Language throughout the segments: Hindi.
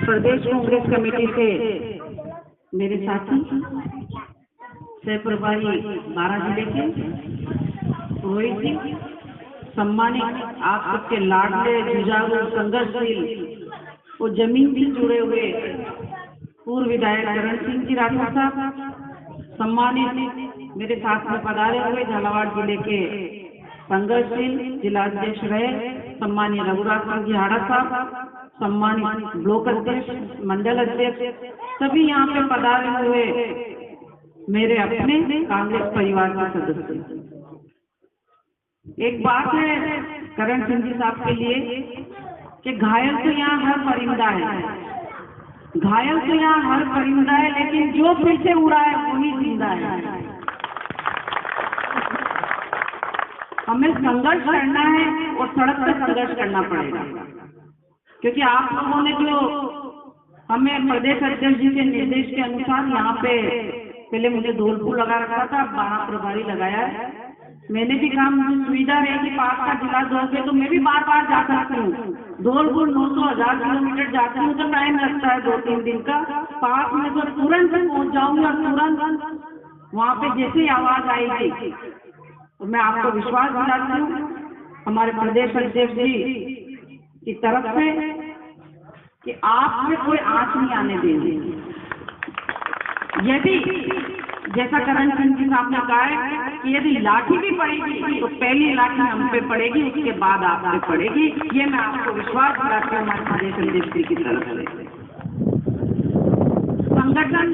प्रदेश कांग्रेस कमेटी से मेरे साथी सह प्रभारी 12 जिले के रोहित जी, सम्मानित आप सबके लाडले जुझारू संघर्षशील और जमीन से जुड़े हुए पूर्व विधायक करण सिंह जी राठौर साहब, सम्मानित मेरे साथ में पधारे हुए झालावाड़ जिले के संघर्षशील जिलाध्यक्ष रहे सम्मानीय रघुराज सिंह जी हाड़ा साहब, सम्मानित ब्लॉक अध्यक्ष, मंडल अध्यक्ष, सभी यहाँ पे पधारे हुए मेरे अपने कांग्रेस परिवार के सदस्य। एक बात है करण सिंह जी साहब के लिए कि घायल तो यहाँ हर परिंदा है, घायल तो यहाँ हर परिंदा है, लेकिन जो फिर से उड़ा है वही जिंदा है। हमें संघर्ष करना है और सड़क पर संघर्ष करना पड़ेगा, क्योंकि आप लोगों ने जो हमें प्रदेश अध्यक्ष जी के निर्देश के अनुसार यहाँ पे पहले मुझे धौलपुर लगा रखा था, वहाँ प्रभारी लगाया है। मैंने भी कहा मुझे सुविधा रहेगी, पास का जिला दोगे तो मैं भी बार बार जा सकती हूँ। धौलपुर 900-1000 किलोमीटर जाती हूँ तो टाइम लगता है 2-3 दिन का, पास में तो तुरंत पहुँच जाऊंगी और तुरंत वहाँ पे जैसे ही आवाज आएगी तो मैं आपको विश्वास दिलाती हूँ हमारे प्रदेश अध्यक्ष जी की तरफ से कि आप में कोई आंच नहीं आने देंगे। यदि जैसा करण सिंह जी साहब ने कहा है कि यदि लाठी भी पड़ेगी तो पहली लाठी हम पे पड़ेगी, उसके बाद आप पे पड़ेगी, ये मैं आपको विश्वास दिलाती हूँ हमारे प्रदेश अध्यक्ष जी की तरफ से। संगठन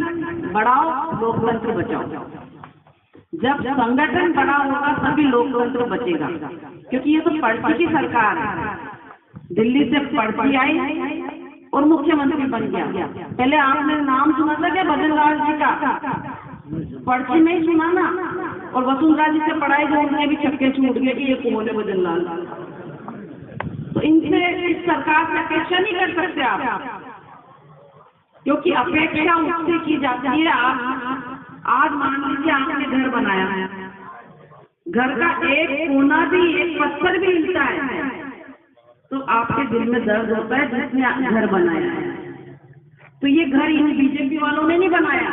बढ़ाओ, लोकतंत्र बचाओ। जब संगठन बड़ा होगा तभी लोकतंत्र बचेगा, क्योंकि ये तो पर्ची की सरकार है। दिल्ली से पर्ची आई और मुख्यमंत्री बन गया। पहले आपने नाम सुना था क्या भजन लाल जी का? पर्ची में ही सुना ना। और वसुंधरा जी से पढ़ाई जो उनके भी छक्के छूट गए कि ये कौन है भजन लाल। तो इनसे इस सरकार से अपेक्षा नहीं कर सकते आप, क्योंकि अपेक्षा उससे की जाती है। आज मान लीजिए आपने घर बनाया है, घर का एक कोना भी, एक पत्थर भी हिलता है तो आपके दिल में दर्द होता है जिसने घर बनाया है। तो ये घर इन बीजेपी वालों ने नहीं बनाया,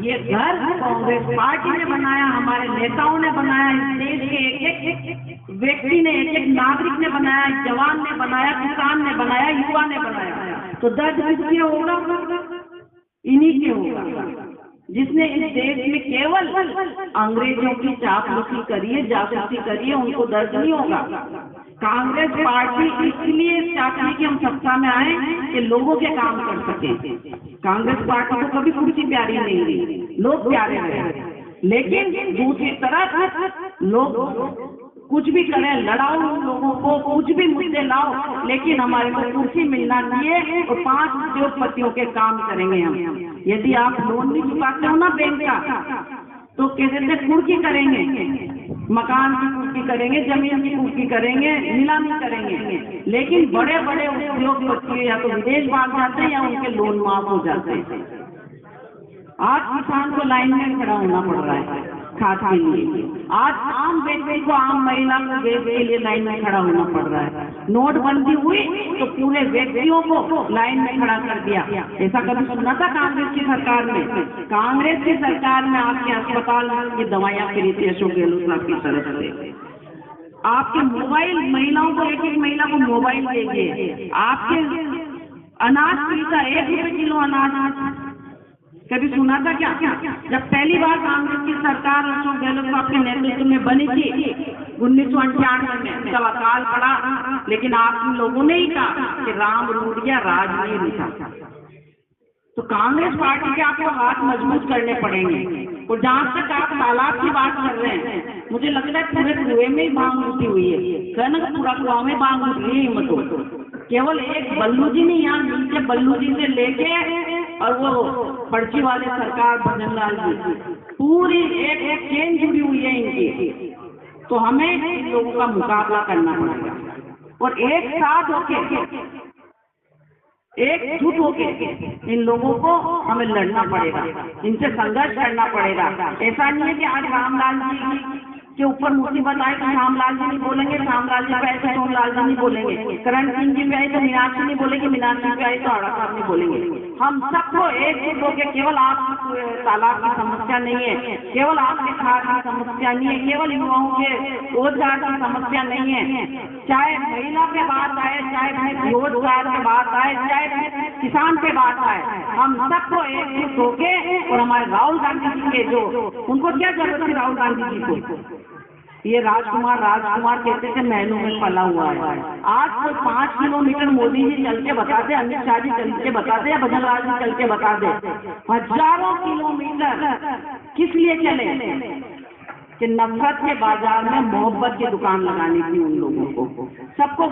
ये घर कांग्रेस पार्टी ने बनाया, हमारे नेताओं ने बनाया, इस देश के एक व्यक्ति ने, एक नागरिक ने बनाया, जवान ने बनाया, किसान ने बनाया, युवा ने बनाया। तो दर्द किसके होगा? इन्हीं के होगा जिसने इस देश में केवल अंग्रेजों की चापलूसी करी है, जासूसी करी है, उनको दर्द नहीं होगा। कांग्रेस पार्टी इसलिए चाहती है कि हम सत्ता में आए कि लोगों के काम कर सके। कांग्रेस पार्टी को कभी कुर्सी प्यारी नहीं रही, लोग प्यारे रहे, लेकिन दूसरी तरफ लोग कुछ भी करें, लड़ाओ लोगों को, कुछ भी मुद्दे लाओ, लेकिन हमारे को कुर्सी मिलना चाहिए और 5 उद्योगपतियों के काम करेंगे हम। यदि आप लोन नहीं चुकाते हो ना बैंक का, तो कैसे कुर्सी करेंगे, मकान की कुर्सी करेंगे, जमीन की कुर्सी करेंगे, नीलामी करेंगे। लेकिन बड़े बड़े उद्योगपति या तो विदेश भाग जाते हैं या उनके लोन माफ हो जाते हैं। आज किसान को लाइन में खड़ा होना पड़ रहा है खाद के लिए, आज आम व्यक्ति को, आम महिला को गैस के लिए लाइन में खड़ा होना पड़ रहा है। नोटबंदी हुई तो पूरे व्यक्तियों को लाइन में खड़ा कर दिया। ऐसा कभी सुना था कांग्रेस की सरकार में? कांग्रेस की सरकार में आपके अस्पताल की दवाइयां फ्री थी अशोक गहलोत साहब की तरफ से। आपके मोबाइल, महिलाओं को, एक महिला को मोबाइल दे दिए। आपके अनाज फ्री था, 1 रुपए किलो अनाज। कभी सुना था क्या? जब पहली बार कांग्रेस की सरकार अशोक गहलोत साहब के नेतृत्व में बनी थी 1998 में, जब अकाल पड़ा, लेकिन आप लोगों ने ही कहा कि राम रूठ गया, राज नहीं लिखा। तो कांग्रेस पार्टी के आपको हाथ मजबूत करने पड़ेंगे। और जहाँ तक आप तालाब की बात कर रहे हैं, मुझे लगता है पूरे कुएं में ही बांग उठी हुई है, कहना कि पूरा कुआं में बांग उठी है। हिम्मत केवल एक बल्लू जी नहीं, यहाँ नीचे बल्लू जी से लेके और वो पर्ची वाले सरकार भजन लाल जी, पूरी एक चेन जुड़ी हुई है इनकी। तो हमें इन लोगों का मुकाबला करना पड़ेगा और एक साथ होके, एकजुट होके इन लोगों को हमें लड़ना पड़ेगा, इनसे संघर्ष करना पड़ेगा। ऐसा नहीं है कि आज रामलाल जी के ऊपर मुसीबत आए तो श्यामलाल जी नहीं बोलेंगे, श्यामलाल जी पे आए तो सोमलाल जी नहीं बोलेंगे, करण सिंह जी पे आए तो मीनाक्षी नहीं बोलेंगे, मीनाक्षी पे आए तो आड़ा साहब नहीं बोलेंगे। हम सबको एकजुट होकर, केवल आप तालाब की समस्या नहीं है, केवल आपके खाद की समस्या नहीं है, केवल युवाओं के रोजगार की समस्या नहीं है, चाहे महिला पे बात आए, चाहे रोजगार पे बात आए, चाहे किसान पे बात आए, हम सबको एकजुट होके, और हमारे राहुल गांधी जी के जो, उनको क्या जरूरत थी राहुल गांधी जी को, ये राजकुमार कहते थे महलों में पला हुआ है। आज तो 5 किलोमीटर मोदी जी चल के बता दे, अमित शाह जी चल के बता दे, या भजनलाल जी चल के बता दे, हजारों किलोमीटर किस लिए चले कि नफरत के बाजार में मोहब्बत की दुकान लगानी थी उन लोगों को, सबको